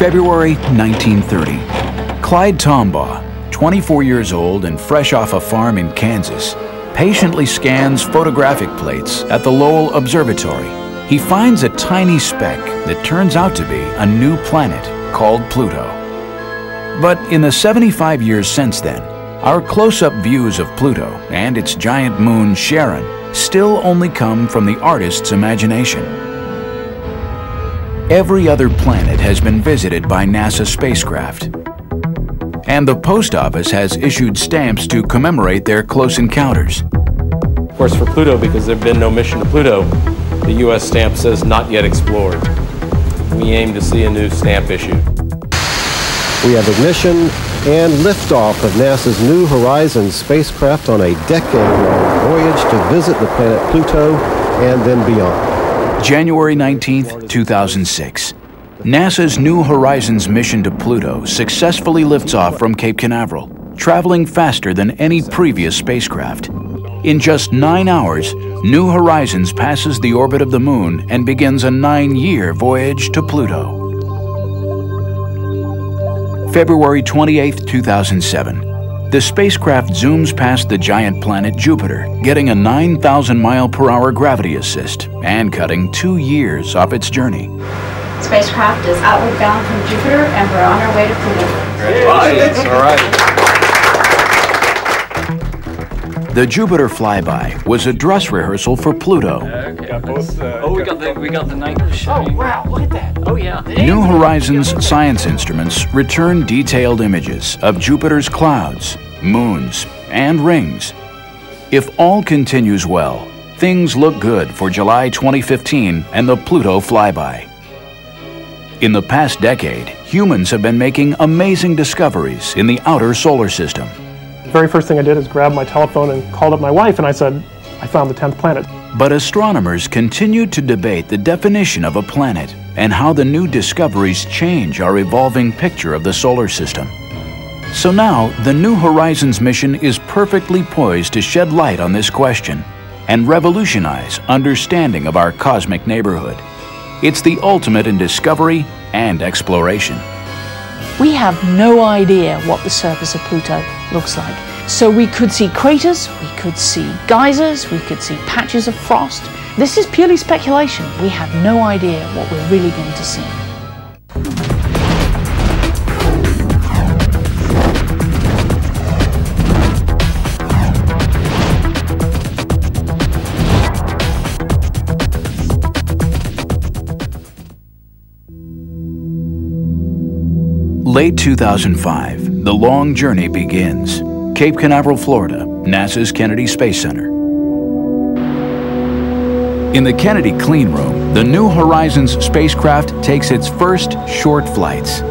February 1930. Clyde Tombaugh, 24 years old and fresh off a farm in Kansas, patiently scans photographic plates at the Lowell Observatory. He finds a tiny speck that turns out to be a new planet called Pluto. But in the 75 years since then, our close-up views of Pluto and its giant moon Charon still only come from the artist's imagination. Every other planet has been visited by NASA spacecraft, and the post office has issued stamps to commemorate their close encounters. Of course, for Pluto, because there have been no mission to Pluto, the U.S. stamp says not yet explored. We aim to see a new stamp issued. We have ignition and liftoff of NASA's New Horizons spacecraft on a decade-long voyage to visit the planet Pluto and then beyond. January 19th, 2006. NASA's New Horizons mission to Pluto successfully lifts off from Cape Canaveral, traveling faster than any previous spacecraft. In just 9 hours, New Horizons passes the orbit of the Moon and begins a 9-year voyage to Pluto. February 28, 2007. The spacecraft zooms past the giant planet Jupiter, getting a 9,000-mile-per-hour gravity assist and cutting 2 years off its journey. Spacecraft is outward bound from Jupiter, and we're on our way to Pluto. Congratulations. All right. The Jupiter flyby was a dress rehearsal for Pluto. We got the night show. Oh wow, look at that. Oh yeah. New Horizons science instruments return detailed images of Jupiter's clouds, moons, and rings. If all continues well, things look good for July 2015 and the Pluto flyby. In the past decade, humans have been making amazing discoveries in the outer solar system. The very first thing I did is grab my telephone and called up my wife, and I said, I found the 10th planet. But astronomers continue to debate the definition of a planet and how the new discoveries change our evolving picture of the solar system. So now, the New Horizons mission is perfectly poised to shed light on this question and revolutionize understanding of our cosmic neighborhood. It's the ultimate in discovery and exploration. We have no idea what the surface of Pluto looks like. So we could see craters, we could see geysers, we could see patches of frost. This is purely speculation. We have no idea what we're really going to see. Late 2005, the long journey begins. Cape Canaveral, Florida, NASA's Kennedy Space Center. In the Kennedy clean room, the New Horizons spacecraft takes its first short flights.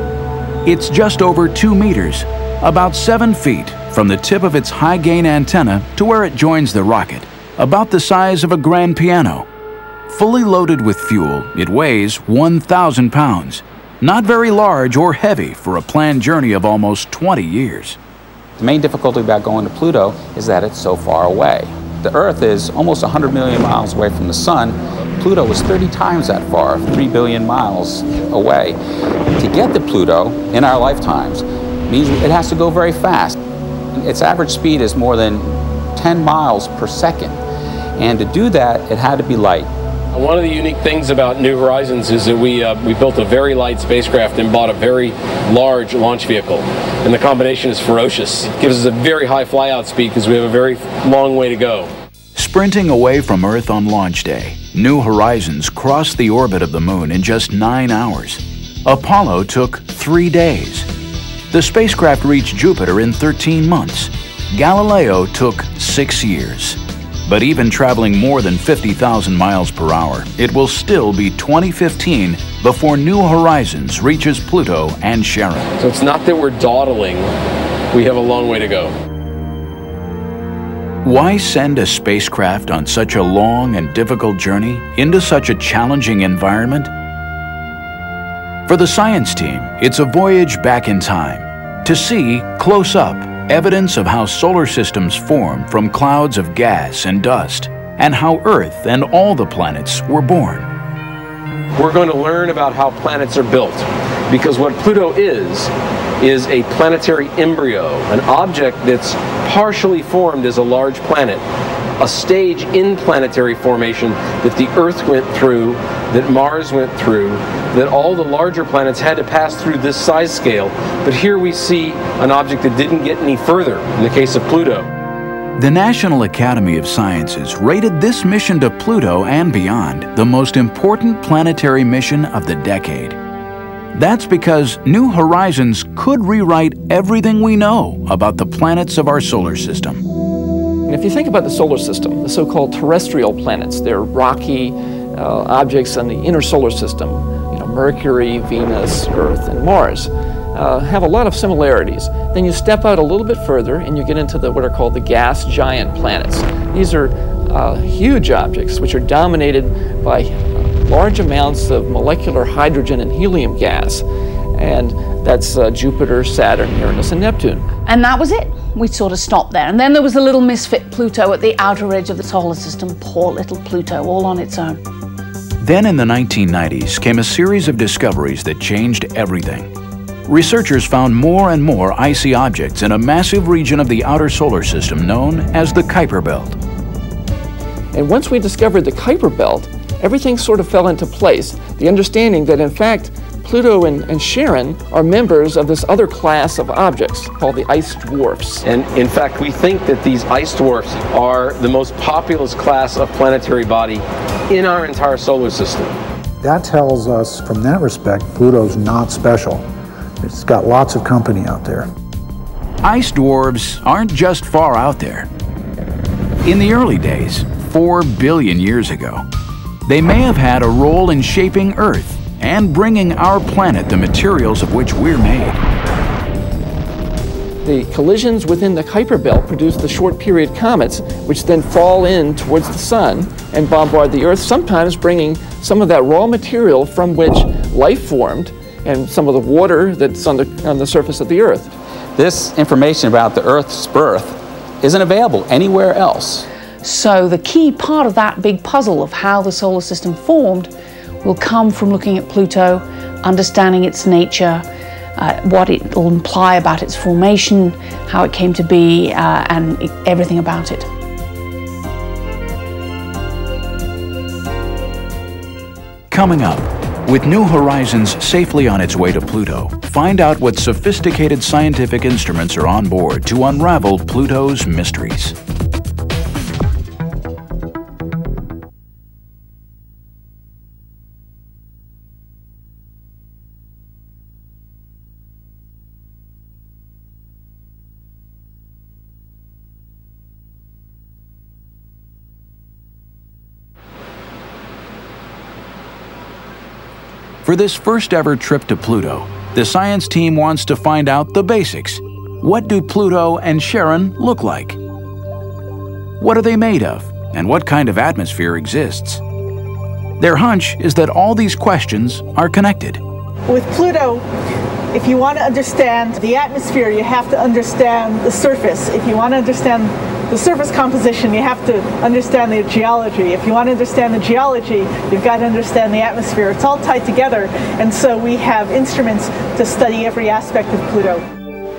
It's just over 2 meters, about 7 feet from the tip of its high-gain antenna to where it joins the rocket, about the size of a grand piano. Fully loaded with fuel, it weighs 1,000 pounds. Not very large or heavy for a planned journey of almost 20 years. The main difficulty about going to Pluto is that it's so far away. The Earth is almost 100 million miles away from the Sun. Pluto is 30 times that far, 3 billion miles away. To get to Pluto in our lifetimes means it has to go very fast. Its average speed is more than 10 miles per second. And to do that, it had to be light. One of the unique things about New Horizons is that we built a very light spacecraft and bought a very large launch vehicle. And the combination is ferocious. It gives us a very high flyout speed because we have a very long way to go. Sprinting away from Earth on launch day, New Horizons crossed the orbit of the Moon in just 9 hours. Apollo took 3 days. The spacecraft reached Jupiter in 13 months. Galileo took 6 years. But even traveling more than 50,000 miles per hour, it will still be 2015 before New Horizons reaches Pluto and Charon. So it's not that we're dawdling, we have a long way to go. Why send a spacecraft on such a long and difficult journey into such a challenging environment? For the science team, it's a voyage back in time to see, close up, evidence of how solar systems form from clouds of gas and dust, and how Earth and all the planets were born. We're going to learn about how planets are built, because what Pluto is a planetary embryo, an object that's partially formed as a large planet, a stage in planetary formation that the Earth went through, that Mars went through, that all the larger planets had to pass through this size scale. But here we see an object that didn't get any further in the case of Pluto. The National Academy of Sciences rated this mission to Pluto and beyond the most important planetary mission of the decade. That's because New Horizons could rewrite everything we know about the planets of our solar system. And if you think about the solar system, the so-called terrestrial planets, they're rocky objects in the inner solar system, Mercury, Venus, Earth, and Mars, have a lot of similarities. Then you step out a little bit further and you get into what are called the gas giant planets. These are huge objects which are dominated by large amounts of molecular hydrogen and helium gas. And that's Jupiter, Saturn, Uranus, and Neptune. And that was it. We sort of stopped there. And then there was the little misfit Pluto at the outer edge of the solar system. Poor little Pluto, all on its own. Then in the 1990s came a series of discoveries that changed everything. Researchers found more and more icy objects in a massive region of the outer solar system known as the Kuiper Belt. And once we discovered the Kuiper Belt, everything sort of fell into place. The understanding that, in fact, Pluto and Charon are members of this other class of objects called the ice dwarfs. And in fact, we think that these ice dwarfs are the most populous class of planetary body in our entire solar system. That tells us, from that respect, Pluto's not special. It's got lots of company out there. Ice dwarfs aren't just far out there. In the early days, 4 billion years ago, they may have had a role in shaping Earth and bringing our planet the materials of which we're made. The collisions within the Kuiper Belt produce the short period comets, which then fall in towards the sun and bombard the Earth, sometimes bringing some of that raw material from which life formed and some of the water that's on the surface of the Earth. This information about the Earth's birth isn't available anywhere else. So the key part of that big puzzle of how the solar system formed will come from looking at Pluto, understanding its nature, what it will imply about its formation, how it came to be, and everything about it. Coming up, with New Horizons safely on its way to Pluto, find out what sophisticated scientific instruments are on board to unravel Pluto's mysteries. For this first ever trip to Pluto, the science team wants to find out the basics. What do Pluto and Charon look like? What are they made of? And what kind of atmosphere exists? Their hunch is that all these questions are connected. With Pluto, if you want to understand the atmosphere, you have to understand the surface. If you want to understand the surface composition, you have to understand the geology. If you want to understand the geology, you've got to understand the atmosphere. It's all tied together, and so we have instruments to study every aspect of Pluto.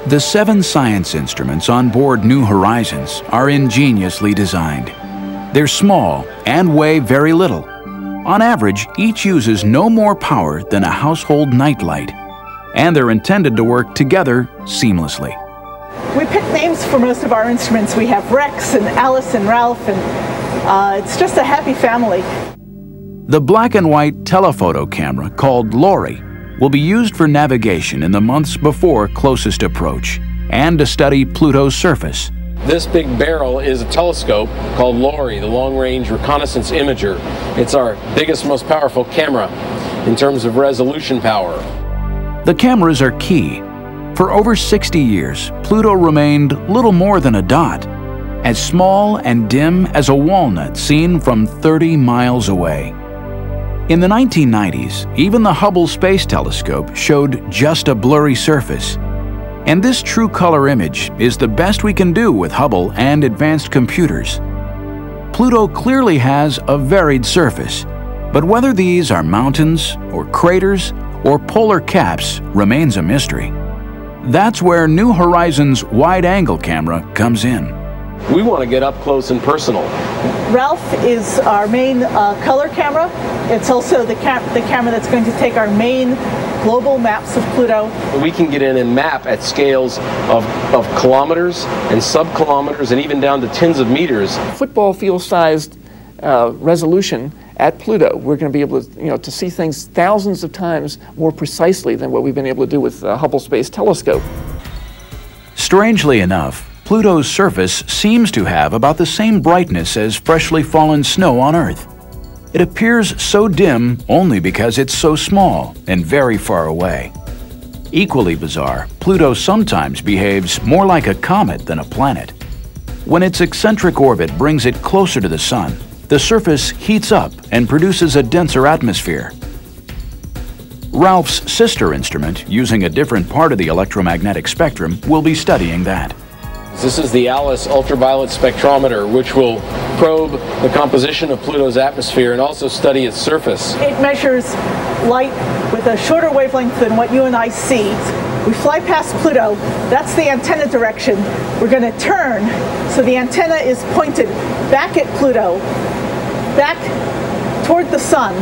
The 7 science instruments on board New Horizons are ingeniously designed. They're small and weigh very little. On average, each uses no more power than a household nightlight, and they're intended to work together seamlessly. We picked names for most of our instruments. We have Rex and Alice and Ralph, and it's just a happy family. The black and white telephoto camera called Lori will be used for navigation in the months before closest approach and to study Pluto's surface. This big barrel is a telescope called Lori, the Long-Range Reconnaissance Imager. It's our biggest, most powerful camera in terms of resolution power. The cameras are key. For over 60 years, Pluto remained little more than a dot, as small and dim as a walnut seen from 30 miles away. In the 1990s, even the Hubble Space Telescope showed just a blurry surface. And this true color image is the best we can do with Hubble and advanced computers. Pluto clearly has a varied surface, but whether these are mountains or craters or polar caps remains a mystery. That's where New Horizons' wide-angle camera comes in. We want to get up close and personal. Ralph is our main color camera. It's also the camera that's going to take our main global maps of Pluto. We can get in and map at scales of kilometers and sub-kilometers and even down to tens of meters. Football field-sized resolution at Pluto. We're going to be able to, to see things thousands of times more precisely than what we've been able to do with the Hubble Space Telescope. Strangely enough, Pluto's surface seems to have about the same brightness as freshly fallen snow on Earth. It appears so dim only because it's so small and very far away. Equally bizarre, Pluto sometimes behaves more like a comet than a planet. When its eccentric orbit brings it closer to the Sun, the surface heats up and produces a denser atmosphere. Ralph's sister instrument, using a different part of the electromagnetic spectrum, will be studying that. This is the ALICE ultraviolet spectrometer, which will probe the composition of Pluto's atmosphere and also study its surface. It measures light with a shorter wavelength than what you and I see. We fly past Pluto, that's the antenna direction. We're going to turn, so the antenna is pointed back at Pluto, back toward the Sun.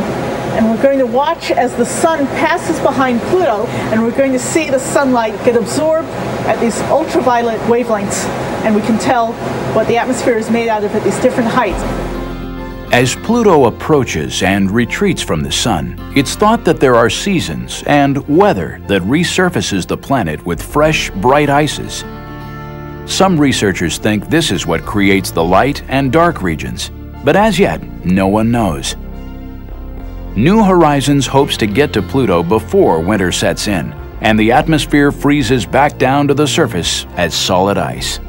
And we're going to watch as the Sun passes behind Pluto, and we're going to see the sunlight get absorbed at these ultraviolet wavelengths, and we can tell what the atmosphere is made out of at these different heights. As Pluto approaches and retreats from the Sun, it's thought that there are seasons and weather that resurfaces the planet with fresh, bright ices. Some researchers think this is what creates the light and dark regions, but as yet, no one knows. New Horizons hopes to get to Pluto before winter sets in, and the atmosphere freezes back down to the surface as solid ice.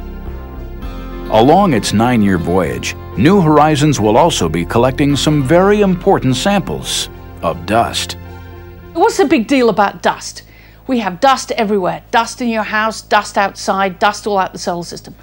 Along its 9-year voyage, New Horizons will also be collecting some very important samples of dust. What's the big deal about dust? We have dust everywhere. Dust in your house, dust outside, dust all out the solar system.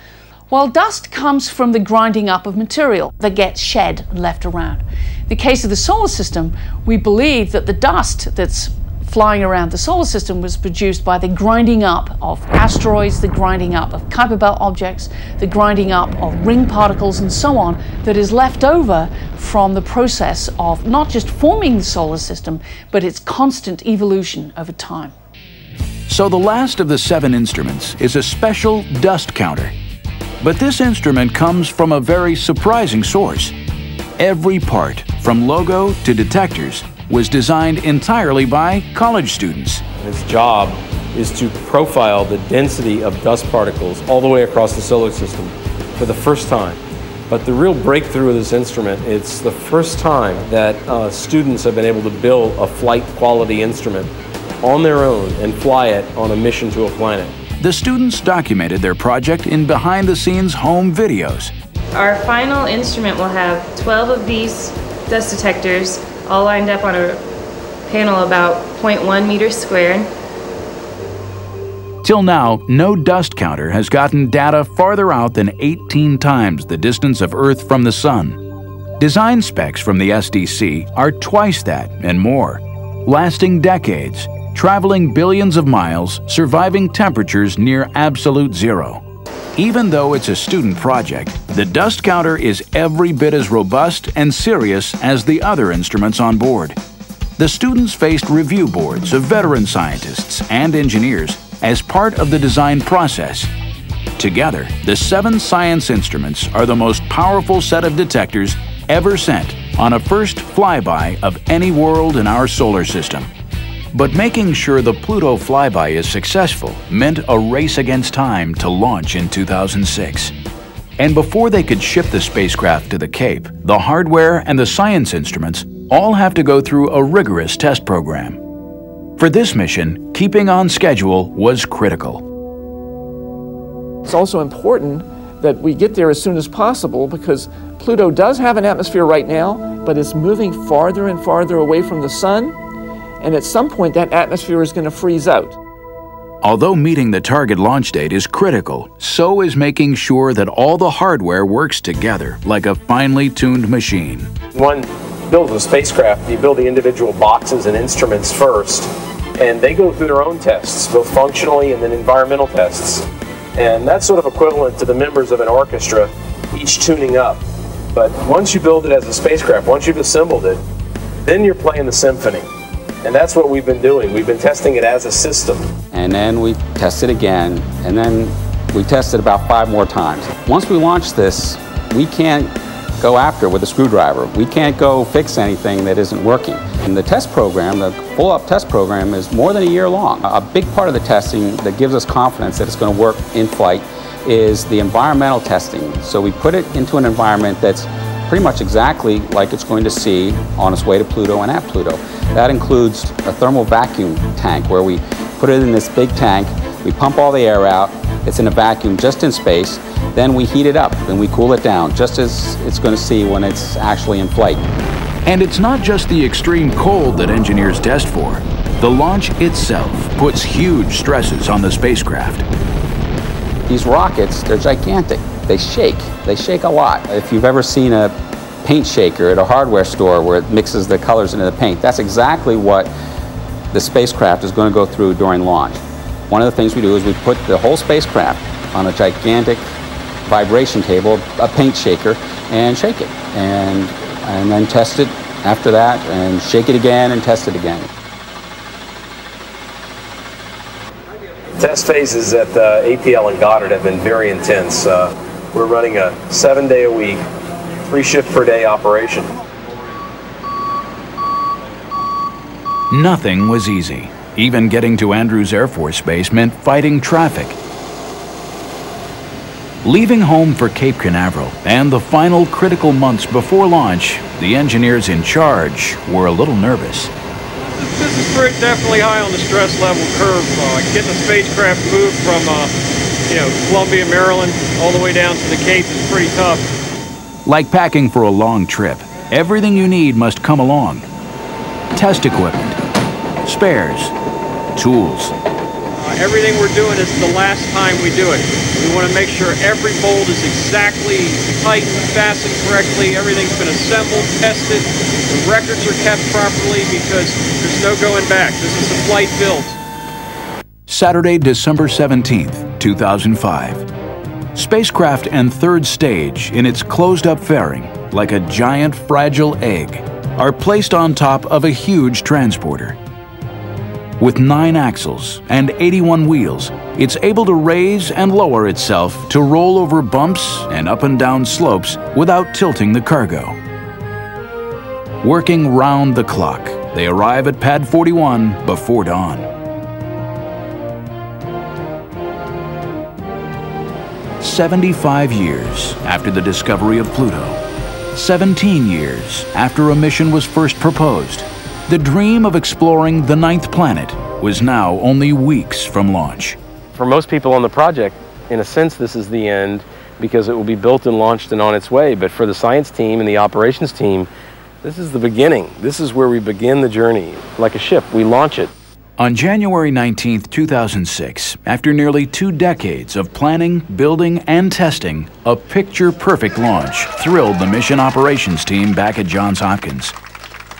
Well, dust comes from the grinding up of material that gets shed and left around. In the case of the solar system, we believe that the dust that's flying around the solar system was produced by the grinding up of asteroids, the grinding up of Kuiper Belt objects, the grinding up of ring particles and so on, that is left over from the process of not just forming the solar system, but its constant evolution over time. So the last of the 7 instruments is a special dust counter. But this instrument comes from a very surprising source. Every part, from logo to detectors, was designed entirely by college students. Its job is to profile the density of dust particles all the way across the solar system for the first time. But the real breakthrough of this instrument, it's the first time that students have been able to build a flight quality instrument on their own and fly it on a mission to a planet. The students documented their project in behind-the-scenes home videos. Our final instrument will have 12 of these dust detectors all lined up on a panel about 0.1 meters squared. Till now, no dust counter has gotten data farther out than 18 times the distance of Earth from the Sun. Design specs from the SDC are twice that and more, lasting decades, traveling billions of miles, surviving temperatures near absolute zero. Even though it's a student project, the dust counter is every bit as robust and serious as the other instruments on board. The students faced review boards of veteran scientists and engineers as part of the design process. Together, the 7 science instruments are the most powerful set of detectors ever sent on a first flyby of any world in our solar system. But making sure the Pluto flyby is successful meant a race against time to launch in 2006. And before they could ship the spacecraft to the Cape, the hardware and the science instruments all have to go through a rigorous test program. For this mission, keeping on schedule was critical. It's also important that we get there as soon as possible because Pluto does have an atmosphere right now, but it's moving farther and farther away from the Sun. And at some point, that atmosphere is going to freeze out. Although meeting the target launch date is critical, so is making sure that all the hardware works together like a finely tuned machine. One builds a spacecraft, you build the individual boxes and instruments first, And they go through their own tests, both functionally and then environmental tests. And that's sort of equivalent to the members of an orchestra, each tuning up. But once you build it as a spacecraft, once you've assembled it, then you're playing the symphony. And that's what we've been doing. We've been testing it as a system. And then we test it again, and then we test it about 5 more times. Once we launch this, we can't go after it with a screwdriver. We can't go fix anything that isn't working. And the test program, the full-up test program, is more than a year long. A big part of the testing that gives us confidence that it's going to work in flight is the environmental testing. So we put it into an environment that's pretty much exactly like it's going to see on its way to Pluto and at Pluto. That includes a thermal vacuum tank where we put it in this big tank, we pump all the air out, it's in a vacuum just in space, then we heat it up and we cool it down just as it's going to see when it's actually in flight. And it's not just the extreme cold that engineers test for. The launch itself puts huge stresses on the spacecraft. These rockets, they're gigantic. They shake a lot. If you've ever seen a paint shaker at a hardware store where it mixes the colors into the paint, that's exactly what the spacecraft is going to go through during launch. One of the things we do is we put the whole spacecraft on a gigantic vibration table, a paint shaker, and shake it. And then test it after that, and shake it again and test it again. Test phases at APL and Goddard have been very intense. We're running a 7-day-a-week, 3-shift-per-day operation. Nothing was easy. Even getting to Andrews Air Force Base meant fighting traffic. Leaving home for Cape Canaveral and the final critical months before launch, the engineers in charge were a little nervous. This is definitely high on the stress level curve. Getting the spacecraft moved from Columbia, Maryland, all the way down to the Cape is pretty tough. Like packing for a long trip, everything you need must come along. Test equipment, spares, tools. Everything we're doing is the last time we do it. We want to make sure every bolt is exactly tight and fastened correctly. Everything's been assembled, tested. The records are kept properly because there's no going back. This is a flight build. Saturday, December 17th, 2005. Spacecraft and third stage in its closed-up fairing, like a giant fragile egg, are placed on top of a huge transporter. With 9 axles and 81 wheels, it's able to raise and lower itself to roll over bumps and up and down slopes without tilting the cargo. Working round the clock, they arrive at Pad 41 before dawn. 75 years after the discovery of Pluto, 17 years after a mission was first proposed, the dream of exploring the 9th planet was now only weeks from launch. For most people on the project, in a sense, this is the end because it will be built and launched and on its way. But for the science team and the operations team, this is the beginning. This is where we begin the journey. Like a ship, we launch it. On January 19, 2006, after nearly 2 decades of planning, building, and testing, a picture-perfect launch thrilled the mission operations team back at Johns Hopkins.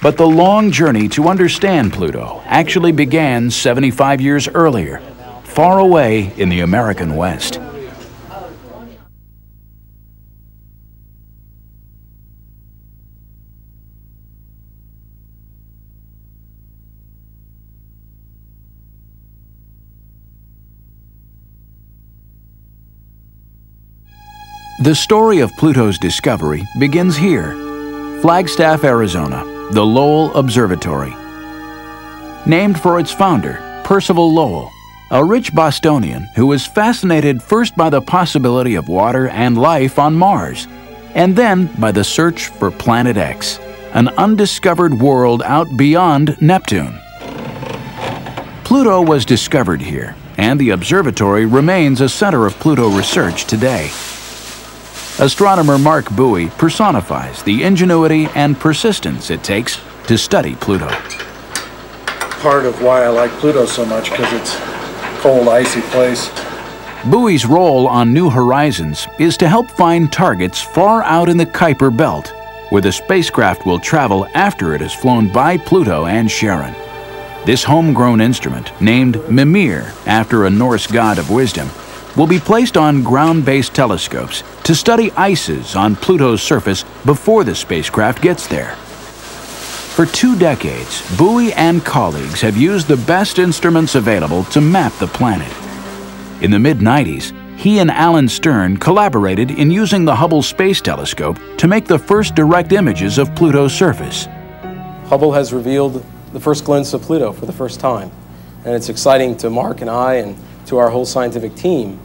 But the long journey to understand Pluto actually began 75 years earlier, far away in the American West. The story of Pluto's discovery begins here, Flagstaff, Arizona, the Lowell Observatory. Named for its founder, Percival Lowell, a rich Bostonian who was fascinated first by the possibility of water and life on Mars, and then by the search for Planet X, an undiscovered world out beyond Neptune. Pluto was discovered here, and the observatory remains a center of Pluto research today. Astronomer Mark Bowie personifies the ingenuity and persistence it takes to study Pluto. Part of why I like Pluto so much, because it's a cold, icy place. Bowie's role on New Horizons is to help find targets far out in the Kuiper Belt, where the spacecraft will travel after it has flown by Pluto and Charon. This homegrown instrument, named Mimir after a Norse god of wisdom, will be placed on ground-based telescopes to study ices on Pluto's surface before the spacecraft gets there. For 2 decades, Bowie and colleagues have used the best instruments available to map the planet. In the mid-90s, he and Alan Stern collaborated in using the Hubble Space Telescope to make the first direct images of Pluto's surface. Hubble has revealed the first glimpse of Pluto for the first time. And it's exciting to Mark and I and to our whole scientific team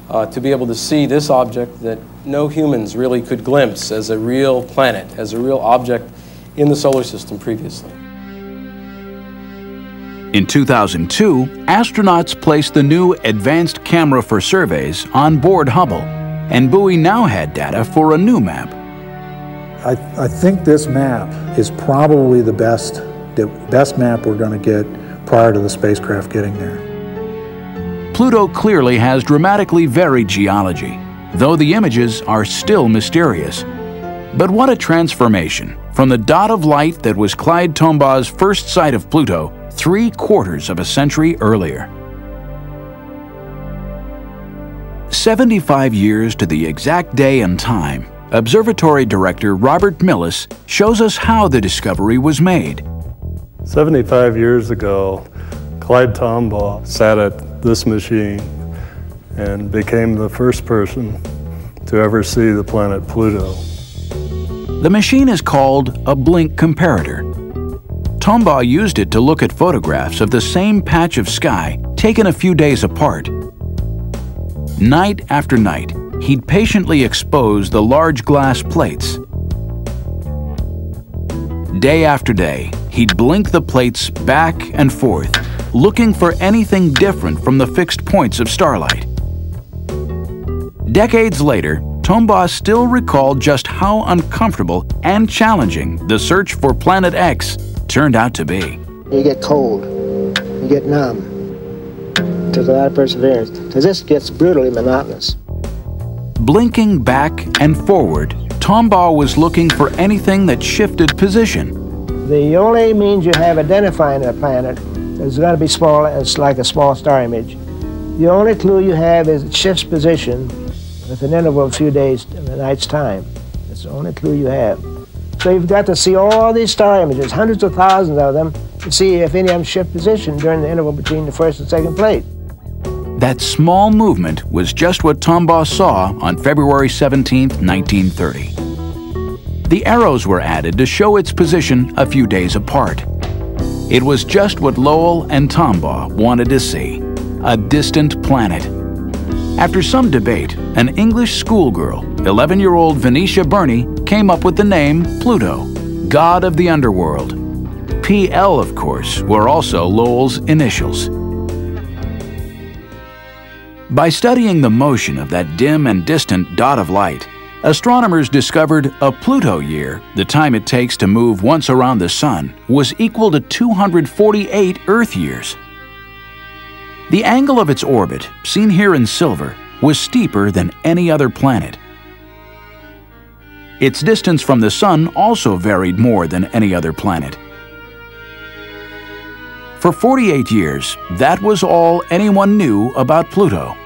to be able to see this object that no humans really could glimpse as a real planet, as a real object in the solar system previously. In 2002, astronauts placed the new Advanced Camera for Surveys on board Hubble, and Bowie now had data for a new map. I think this map is probably the best map we're going to get prior to the spacecraft getting there. Pluto clearly has dramatically varied geology, though the images are still mysterious. But what a transformation from the dot of light that was Clyde Tombaugh's first sight of Pluto 3/4 of a century earlier. 75 years to the exact day and time, Observatory Director Robert Millis shows us how the discovery was made. 75 years ago, Clyde Tombaugh sat at this machine and became the first person to ever see the planet Pluto. The machine is called a blink comparator. Tombaugh used it to look at photographs of the same patch of sky taken a few days apart. Night after night, he'd patiently expose the large glass plates. Day after day, he'd blink the plates back and forth, looking for anything different from the fixed points of starlight. Decades later, Tombaugh still recalled just how uncomfortable and challenging the search for Planet X turned out to be. You get cold, you get numb. It takes a lot of perseverance, because this gets brutally monotonous. Blinking back and forward, Tombaugh was looking for anything that shifted position. The only means you have identifying a planet is going to be small, it's like a small star image. The only clue you have is it shifts position with an interval of a few days in a night's time. That's the only clue you have. So you've got to see all these star images, hundreds of thousands of them, to see if any of them shift position during the interval between the first and second plate. That small movement was just what Tombaugh saw on February 17, 1930. The arrows were added to show its position a few days apart. It was just what Lowell and Tombaugh wanted to see, a distant planet. After some debate, an English schoolgirl, 11-year-old Venetia Burney, came up with the name Pluto, god of the underworld. PL, of course, were also Lowell's initials. By studying the motion of that dim and distant dot of light, astronomers discovered a Pluto year, the time it takes to move once around the Sun, was equal to 248 Earth years. The angle of its orbit, seen here in silver, was steeper than any other planet. Its distance from the Sun also varied more than any other planet. For 48 years, that was all anyone knew about Pluto.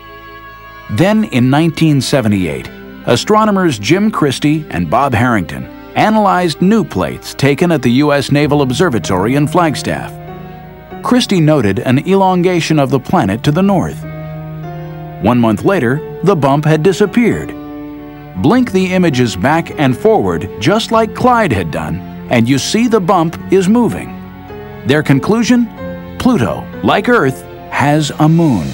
Then, in 1978, astronomers Jim Christie and Bob Harrington analyzed new plates taken at the U.S. Naval Observatory in Flagstaff. Christie noted an elongation of the planet to the north. 1 month later, the bump had disappeared. Blink the images back and forward just like Clyde had done, and you see the bump is moving. Their conclusion? Pluto, like Earth, has a moon.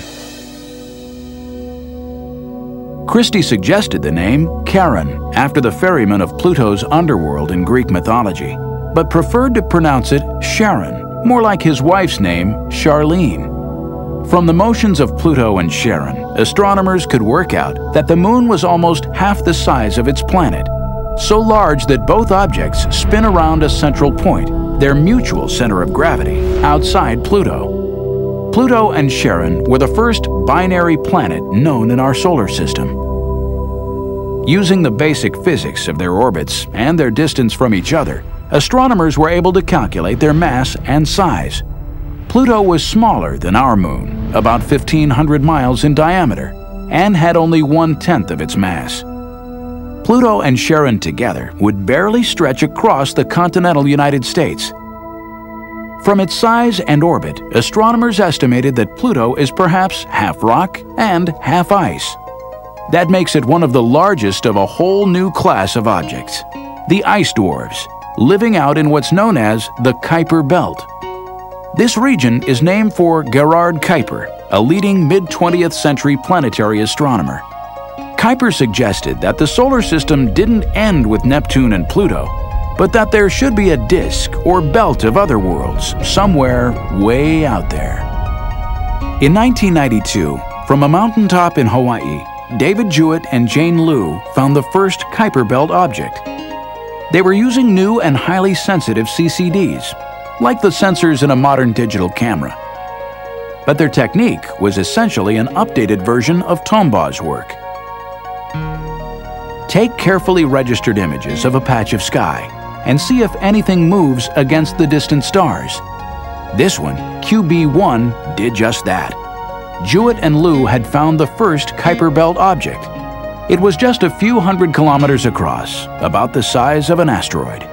Christie suggested the name Charon after the ferryman of Pluto's underworld in Greek mythology, but preferred to pronounce it Charon, more like his wife's name, Charlene. From the motions of Pluto and Charon, astronomers could work out that the moon was almost half the size of its planet, so large that both objects spin around a central point, their mutual center of gravity, outside Pluto. Pluto and Charon were the first binary planet known in our solar system. Using the basic physics of their orbits and their distance from each other, astronomers were able to calculate their mass and size. Pluto was smaller than our moon, about 1,500 miles in diameter, and had only 1/10 of its mass. Pluto and Charon together would barely stretch across the continental United States. From its size and orbit, astronomers estimated that Pluto is perhaps half rock and half ice. That makes it one of the largest of a whole new class of objects, the ice dwarfs, living out in what's known as the Kuiper Belt. This region is named for Gerard Kuiper, a leading mid-20th century planetary astronomer. Kuiper suggested that the solar system didn't end with Neptune and Pluto, but that there should be a disk or belt of other worlds somewhere way out there. In 1992, from a mountaintop in Hawaii, David Jewett and Jane Liu found the first Kuiper Belt object. They were using new and highly sensitive CCDs, like the sensors in a modern digital camera. But their technique was essentially an updated version of Tombaugh's work. Take carefully registered images of a patch of sky and see if anything moves against the distant stars. This one, QB1, did just that. Jewett and Liu had found the first Kuiper Belt object. It was just a few hundred kilometers across, about the size of an asteroid.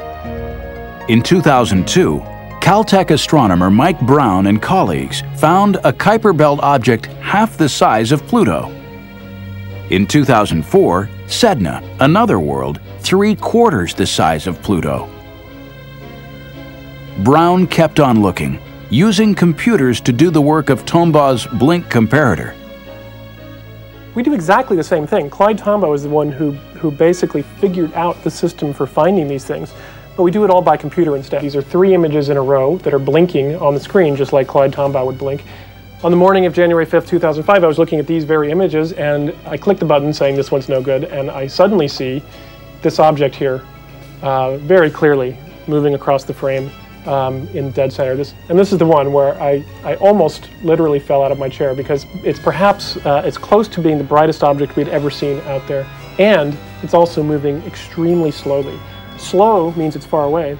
In 2002, Caltech astronomer Mike Brown and colleagues found a Kuiper Belt object half the size of Pluto. In 2004, Sedna, another world, 3/4 the size of Pluto. Brown kept on looking, using computers to do the work of Tombaugh's blink comparator. We do exactly the same thing. Clyde Tombaugh is the one who basically figured out the system for finding these things, but we do it all by computer instead. These are 3 images in a row that are blinking on the screen, just like Clyde Tombaugh would blink. On the morning of January 5th, 2005, I was looking at these very images, and I clicked the button saying this one's no good, and I suddenly see this object here very clearly moving across the frame in dead center. This is the one where I almost literally fell out of my chair, because it's perhaps it's close to being the brightest object we'd ever seen out there, and it's also moving extremely slowly. Slow means it's far away.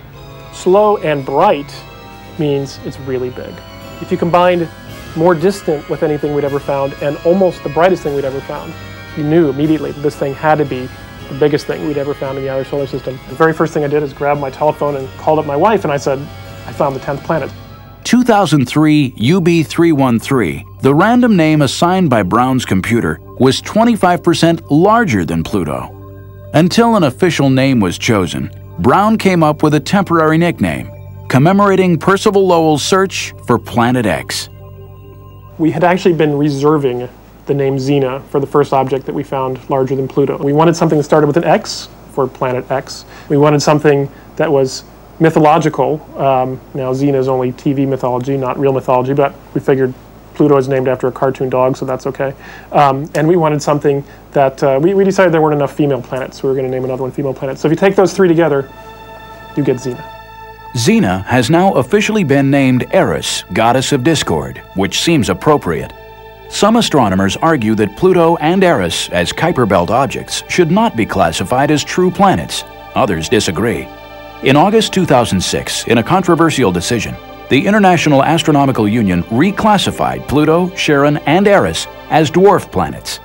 Slow and bright means it's really big. If you combined more distant with anything we'd ever found and almost the brightest thing we'd ever found, you knew immediately that this thing had to be the biggest thing we'd ever found in the outer solar system. The very first thing I did is grab my telephone and called up my wife, and I said, I found the 10th planet. 2003 UB313, the random name assigned by Brown's computer, was 25% larger than Pluto. Until an official name was chosen, Brown came up with a temporary nickname, commemorating Percival Lowell's search for Planet X. We had actually been reserving the name Xena for the first object that we found larger than Pluto. We wanted something that started with an X for Planet X. We wanted something that was mythological. Now Xena is only TV mythology, not real mythology, but we figured Pluto is named after a cartoon dog, so that's okay. And we wanted something that, we decided there weren't enough female planets, so we were going to name another one female planet. So if you take those 3 together, you get Xena. Xena has now officially been named Eris, goddess of discord, which seems appropriate. Some astronomers argue that Pluto and Eris, as Kuiper Belt objects, should not be classified as true planets. Others disagree. In August 2006, in a controversial decision, the International Astronomical Union reclassified Pluto, Charon, and Eris as dwarf planets.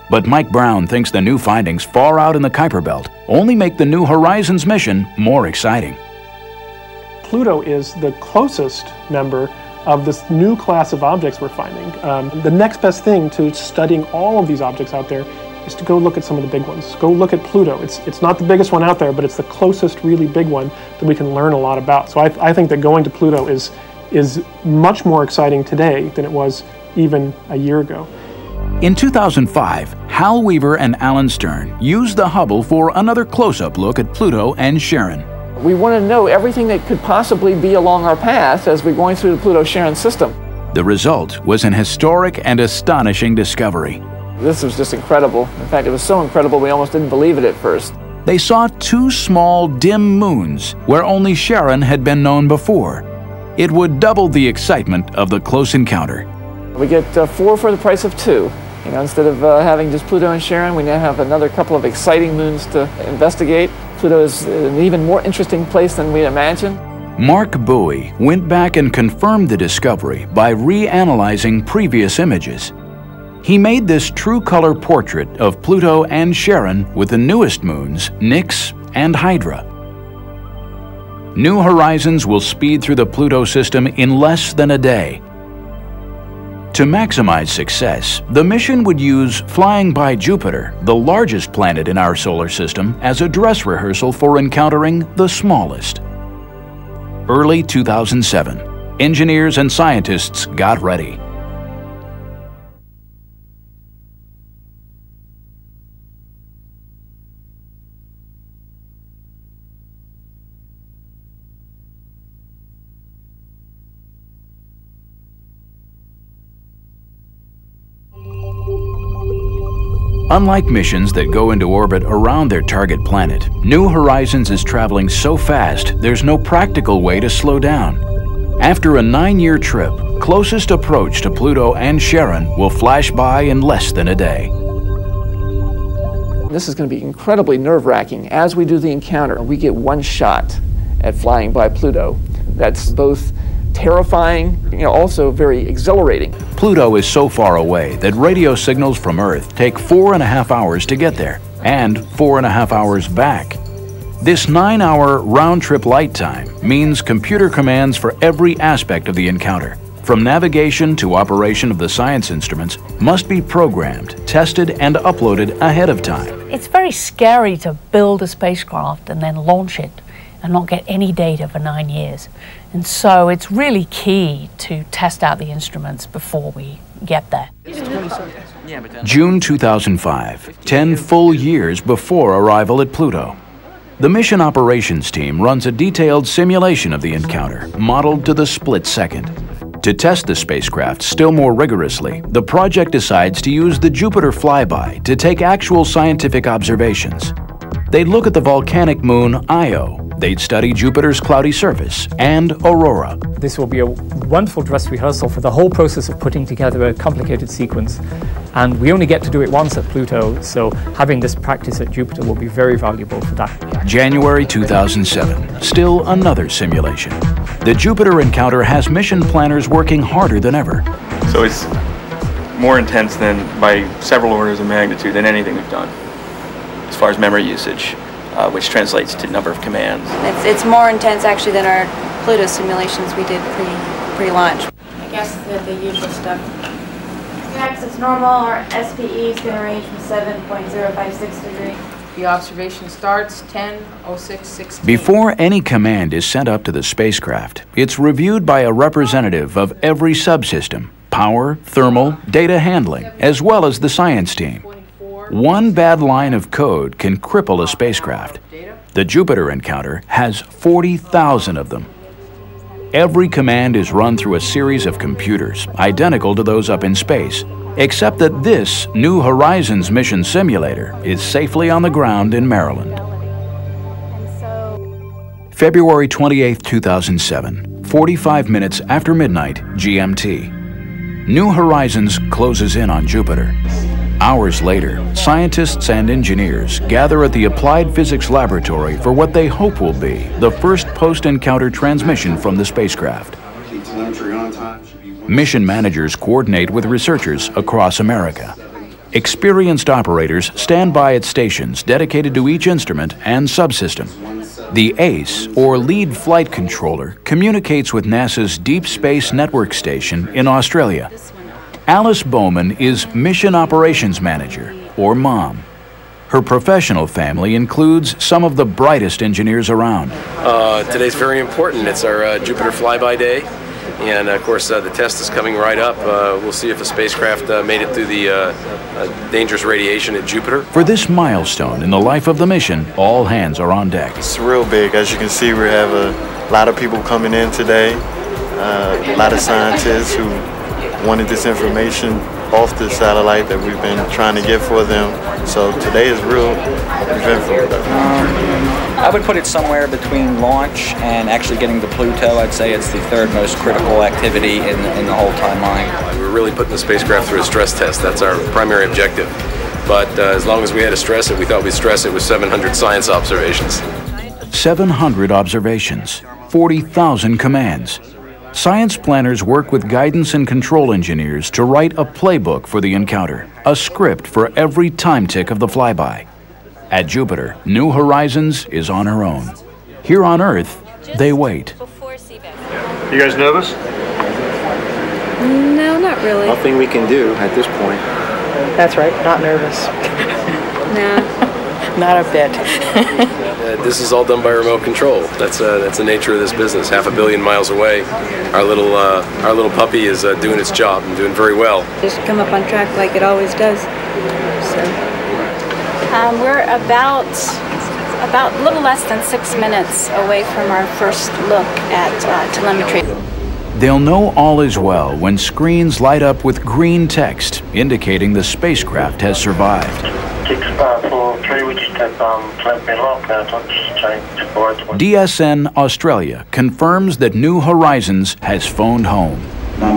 But Mike Brown thinks the new findings far out in the Kuiper Belt only make the New Horizons mission more exciting. Pluto is the closest member of this new class of objects we're finding. The next best thing to studying all of these objects out there is to go look at some of the big ones. Go look at Pluto. It's not the biggest one out there, but it's the closest really big one that we can learn a lot about. So I think that going to Pluto is much more exciting today than it was even a year ago. In 2005, Hal Weaver and Alan Stern used the Hubble for another close-up look at Pluto and Charon. We want to know everything that could possibly be along our path as we're going through the Pluto-Charon system. The result was an historic and astonishing discovery. This was just incredible. In fact, it was so incredible we almost didn't believe it at first. They saw 2 small, dim moons where only Charon had been known before. It would double the excitement of the close encounter. We get 4 for the price of 2. You know, instead of having just Pluto and Charon, we now have another couple of exciting moons to investigate. Pluto is an even more interesting place than we imagined. Mark Bowie went back and confirmed the discovery by reanalyzing previous images. He made this true color portrait of Pluto and Charon with the newest moons, Nix and Hydra. New Horizons will speed through the Pluto system in less than a day. To maximize success, the mission would use flying by Jupiter, the largest planet in our solar system, as a dress rehearsal for encountering the smallest. Early 2007, engineers and scientists got ready. Unlike missions that go into orbit around their target planet, New Horizons is traveling so fast there's no practical way to slow down. After a 9-year trip, closest approach to Pluto and Charon will flash by in less than a day. This is going to be incredibly nerve-wracking. As we do the encounter, we get one shot at flying by Pluto. That's both terrifying, also very exhilarating. Pluto is so far away that radio signals from Earth take 4.5 hours to get there, and 4.5 hours back. This 9-hour round-trip light time means computer commands for every aspect of the encounter, from navigation to operation of the science instruments, must be programmed, tested, and uploaded ahead of time. It's very scary to build a spacecraft and then launch it and not get any data for 9 years. And so it's really key to test out the instruments before we get there. June 2005, 10 full years before arrival at Pluto. The mission operations team runs a detailed simulation of the encounter, modeled to the split second. To test the spacecraft still more rigorously, the project decides to use the Jupiter flyby to take actual scientific observations. They'd look at the volcanic moon Io. They'd study Jupiter's cloudy surface and aurora. This will be a wonderful dress rehearsal for the whole process of putting together a complicated sequence. And we only get to do it once at Pluto, so having this practice at Jupiter will be very valuable for that. January 2007, still another simulation. The Jupiter encounter has mission planners working harder than ever. So it's more intense than by several orders of magnitude than anything we've done as far as memory usage, which translates to number of commands. It's more intense actually than our Pluto simulations we did pre-launch. I guess the usual stuff. Axis normal, our SPE is going to range from 7.056 degrees. The observation starts 10:06:16. Before any command is sent up to the spacecraft, it's reviewed by a representative of every subsystem, power, thermal, data handling, as well as the science team. One bad line of code can cripple a spacecraft. The Jupiter encounter has 40,000 of them. Every command is run through a series of computers, identical to those up in space, except that this New Horizons mission simulator is safely on the ground in Maryland. February 28, 2007, 45 minutes after midnight GMT. New Horizons closes in on Jupiter. Hours later, scientists and engineers gather at the Applied Physics Laboratory for what they hope will be the first post-encounter transmission from the spacecraft. Mission managers coordinate with researchers across America. Experienced operators stand by at stations dedicated to each instrument and subsystem. The ACE, or Lead Flight Controller, communicates with NASA's Deep Space Network Station in Australia. Alice Bowman is Mission Operations Manager, or MOM. Her professional family includes some of the brightest engineers around. Today's very important. It's our Jupiter flyby day. And of course, the test is coming right up. We'll see if a spacecraft made it through the dangerous radiation at Jupiter. For this milestone in the life of the mission, all hands are on deck. It's real big. As you can see, we have a lot of people coming in today, a lot of scientists who wanted this information off the satellite that we've been trying to get for them. So today is real eventful. I would put it somewhere between launch and actually getting to Pluto. I'd say it's the third most critical activity in the whole timeline. We're really putting the spacecraft through a stress test. That's our primary objective. But as long as we had to stress it, we thought we'd stress it with 700 science observations. 700 observations. 40,000 commands. Science planners work with guidance and control engineers to write a playbook for the encounter, a script for every time tick of the flyby. At Jupiter, New Horizons is on her own. Here on Earth, they wait. You guys nervous? No, not really. Nothing we can do at this point. That's right, not nervous. Nah. Not a bit. This is all done by remote control. That's the nature of this business. 500 million miles away, our little puppy is doing its job and doing very well. Just come up on track like it always does. So. We're about a little less than 6 minutes away from our first look at telemetry. They'll know all is well when screens light up with green text indicating the spacecraft has survived. DSN Australia confirms that New Horizons has phoned home.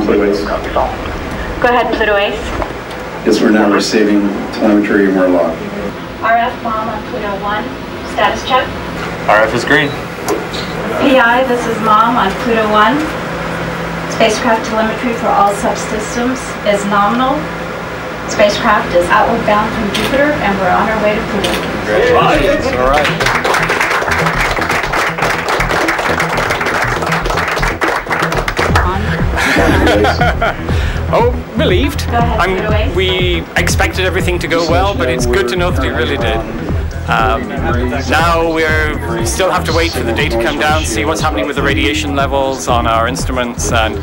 Pluto Ace. Go ahead, Pluto Ace. Yes, we're now receiving telemetry and we're locked. RF mom on Pluto 1. Status check. RF is green. PI, this is mom on Pluto 1. Spacecraft telemetry for all subsystems is nominal. Spacecraft is outward bound from Jupiter, and we're on our way to Pluto. Congratulations. All right. Oh, relieved. We expected everything to go well, but it's good to know that it really did. Now we still have to wait for the data to come down, see what's happening with the radiation levels on our instruments, and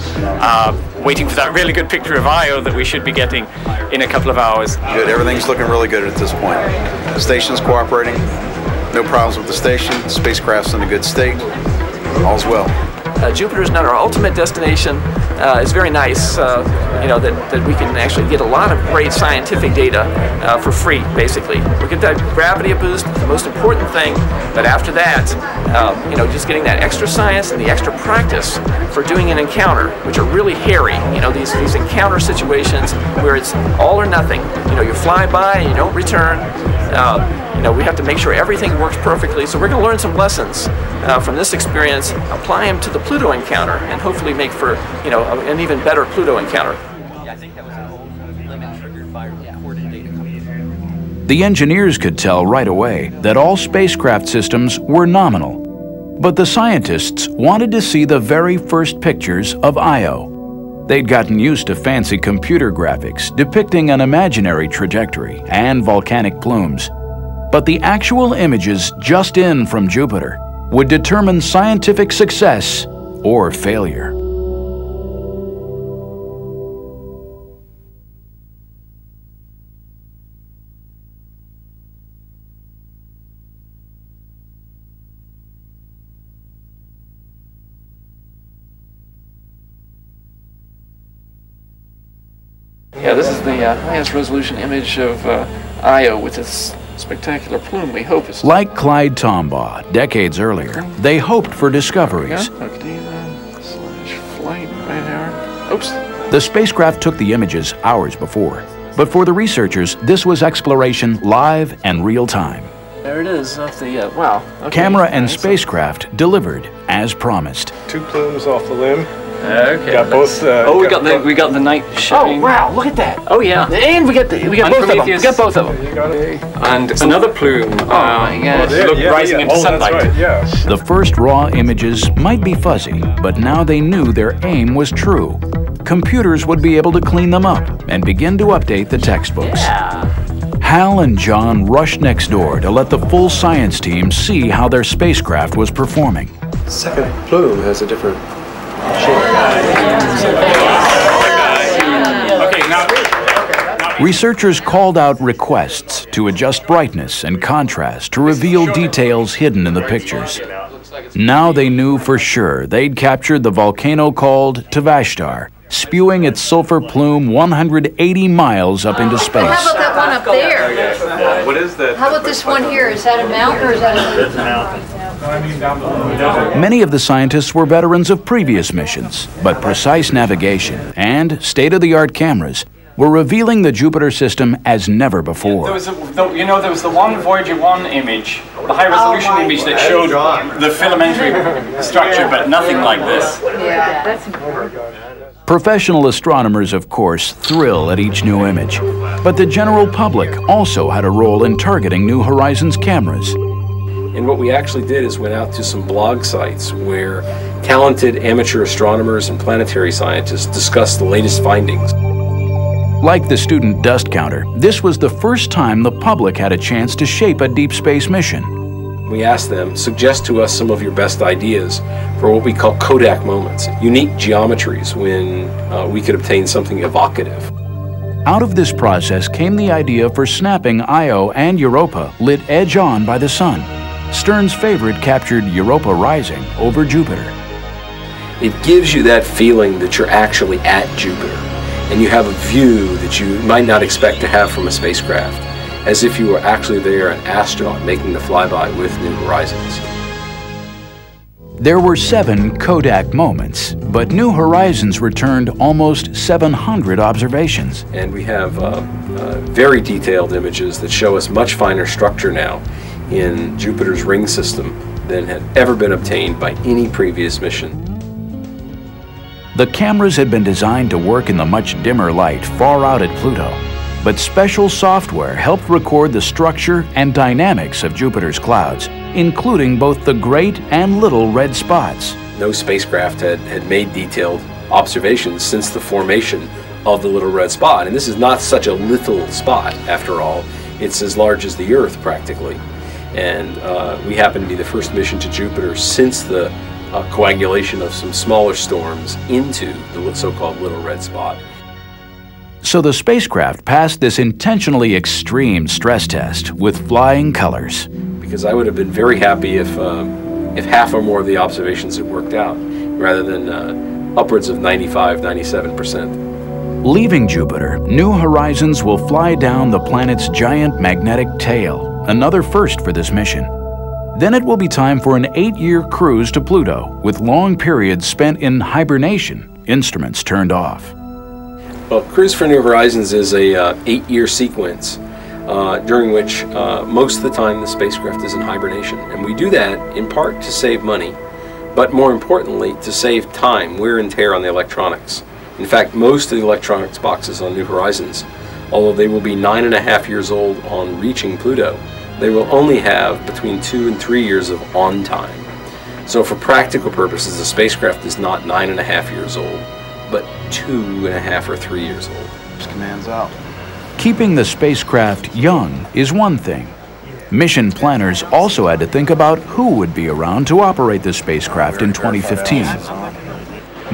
waiting for that really good picture of Io that we should be getting in a couple of hours. Good. Everything's looking really good at this point. The station's cooperating. No problems with the station. The spacecraft's in a good state. All's well. Jupiter is not our ultimate destination. It's very nice, that we can actually get a lot of great scientific data for free, basically. We get that gravity boost, the most important thing, but after that, just getting that extra science and the extra practice for doing an encounter, which are really hairy. These encounter situations where it's all or nothing. You fly by and you don't return. We have to make sure everything works perfectly, so we're going to learn some lessons from this experience, apply them to the Pluto encounter, and hopefully make for, an even better Pluto encounter. The engineers could tell right away that all spacecraft systems were nominal, but the scientists wanted to see the very first pictures of Io. They'd gotten used to fancy computer graphics depicting an imaginary trajectory and volcanic plumes. But the actual images just in from Jupiter would determine scientific success or failure. Yeah, this is the highest resolution image of Io with its spectacular plume, we hope. Like Clyde Tombaugh decades earlier, they hoped for discoveries. Flight right there. Oops. The spacecraft took the images hours before, but for the researchers, this was exploration live and real time. There it is, off the, wow. Okay. Camera and spacecraft delivered as promised. 2 plumes off the limb. Okay. Got both. We got the night shipping. Oh wow! Look at that. Oh yeah. And we got both of them. We got both of them. And another plume. Oh my gosh. Rising into sunlight. Right, yeah. The first raw images might be fuzzy, but now they knew their aim was true. Computers would be able to clean them up and begin to update the textbooks. Yeah. Hal and John rushed next door to let the full science team see how their spacecraft was performing. The second plume has a different shape. Researchers called out requests to adjust brightness and contrast to reveal details hidden in the pictures. Now they knew for sure they'd captured the volcano called Tvashtar, spewing its sulfur plume 180 miles up into space. How about that one up there? What is that? How about this one here? Is that a mountain or is that a... It's a mountain. Many of the scientists were veterans of previous missions, but precise navigation and state-of-the-art cameras were revealing the Jupiter system as never before. There was the one Voyager 1 image, the high-resolution image that showed the filamentary structure, but nothing like this. Yeah, that's Professional astronomers, of course, thrill at each new image, but the general public also had a role in targeting New Horizons cameras. And what we actually did is went out to some blog sites where talented amateur astronomers and planetary scientists discussed the latest findings. Like the student dust counter, this was the first time the public had a chance to shape a deep space mission. We asked them, suggest to us some of your best ideas for what we call Kodak moments, unique geometries when we could obtain something evocative. Out of this process came the idea for snapping Io and Europa lit edge-on by the sun. Stern's favorite captured Europa rising over Jupiter. It gives you that feeling that you're actually at Jupiter, and you have a view that you might not expect to have from a spacecraft, as if you were actually there, an astronaut making the flyby with New Horizons. There were 7 Kodak moments, but New Horizons returned almost 700 observations. And we have very detailed images that show us much finer structure now in Jupiter's ring system than had ever been obtained by any previous mission. The cameras had been designed to work in the much dimmer light far out at Pluto, but special software helped record the structure and dynamics of Jupiter's clouds, including both the great and little red spots. No spacecraft had made detailed observations since the formation of the little red spot. And this is not such a little spot, after all. It's as large as the Earth, practically. And we happen to be the first mission to Jupiter since the coagulation of some smaller storms into the so-called little red spot. So the spacecraft passed this intentionally extreme stress test with flying colors. Because I would have been very happy if half or more of the observations had worked out, rather than upwards of 95, 97%. Leaving Jupiter, New Horizons will fly down the planet's giant magnetic tail, another first for this mission. Then it will be time for an 8-year cruise to Pluto, with long periods spent in hibernation, instruments turned off. Well, Cruise for New Horizons is a 8-year sequence during which most of the time the spacecraft is in hibernation. And we do that in part to save money, but more importantly to save time, wear and tear on the electronics. In fact, most of the electronics boxes on New Horizons, although they will be 9.5 years old on reaching Pluto, they will only have between 2 and 3 years of on time. So for practical purposes, the spacecraft is not 9.5 years old, but 2.5 or 3 years old. Commands out. Keeping the spacecraft young is one thing. Mission planners also had to think about who would be around to operate the spacecraft in 2015.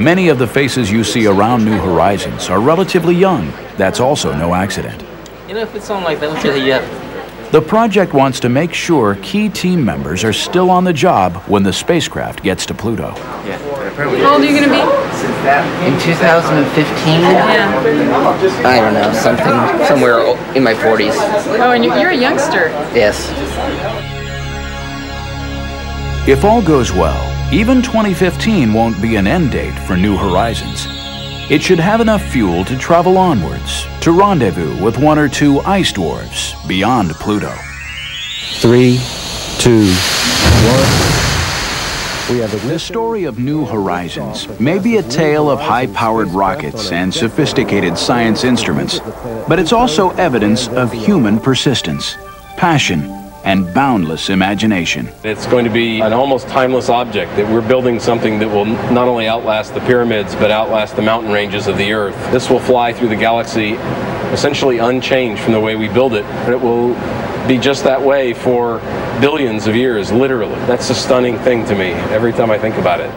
Many of the faces you see around New Horizons are relatively young. That's also no accident. You know, if it's on like that, what you have? The project wants to make sure key team members are still on the job when the spacecraft gets to Pluto. Yeah. How old are you going to be? In 2015? Yeah. I don't know, somewhere in my 40s. Oh, and you're a youngster. Yes. If all goes well, even 2015 won't be an end date for New Horizons. It should have enough fuel to travel onwards, to rendezvous with 1 or 2 ice dwarfs beyond Pluto. 3, 2, 1. The story of New Horizons may be a tale of high-powered rockets and sophisticated science instruments, but it's also evidence of human persistence, passion, and boundless imagination. It's going to be an almost timeless object, that we're building something that will not only outlast the pyramids, but outlast the mountain ranges of the Earth. This will fly through the galaxy essentially unchanged from the way we build it, and it will be just that way for billions of years, literally. That's a stunning thing to me every time I think about it.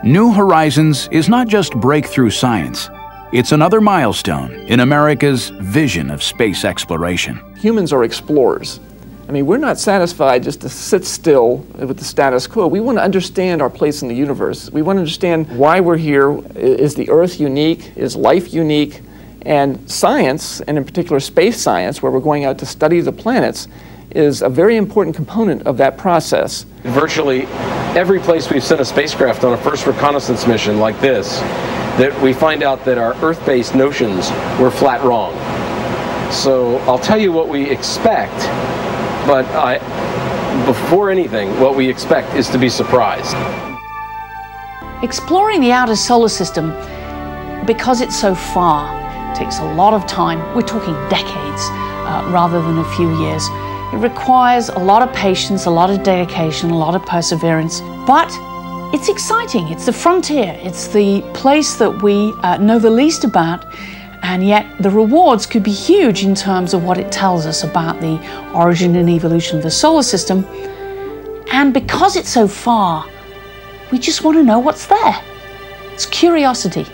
New Horizons is not just breakthrough science. It's another milestone in America's vision of space exploration. Humans are explorers. I mean, we're not satisfied just to sit still with the status quo. We want to understand our place in the universe. We want to understand why we're here. Is the Earth unique? Is life unique? And science, and in particular space science, where we're going out to study the planets, is a very important component of that process. Virtually every place we've sent a spacecraft on a first reconnaissance mission like this that we find out that our Earth-based notions were flat wrong. So I'll tell you what we expect, but before anything, what we expect is to be surprised. Exploring the outer solar system, because it's so far, takes a lot of time. We're talking decades rather than a few years. It requires a lot of patience, a lot of dedication, a lot of perseverance, but it's exciting. It's the frontier. It's the place that we know the least about, and yet the rewards could be huge in terms of what it tells us about the origin and evolution of the solar system. And because it's so far, we just want to know what's there. It's curiosity.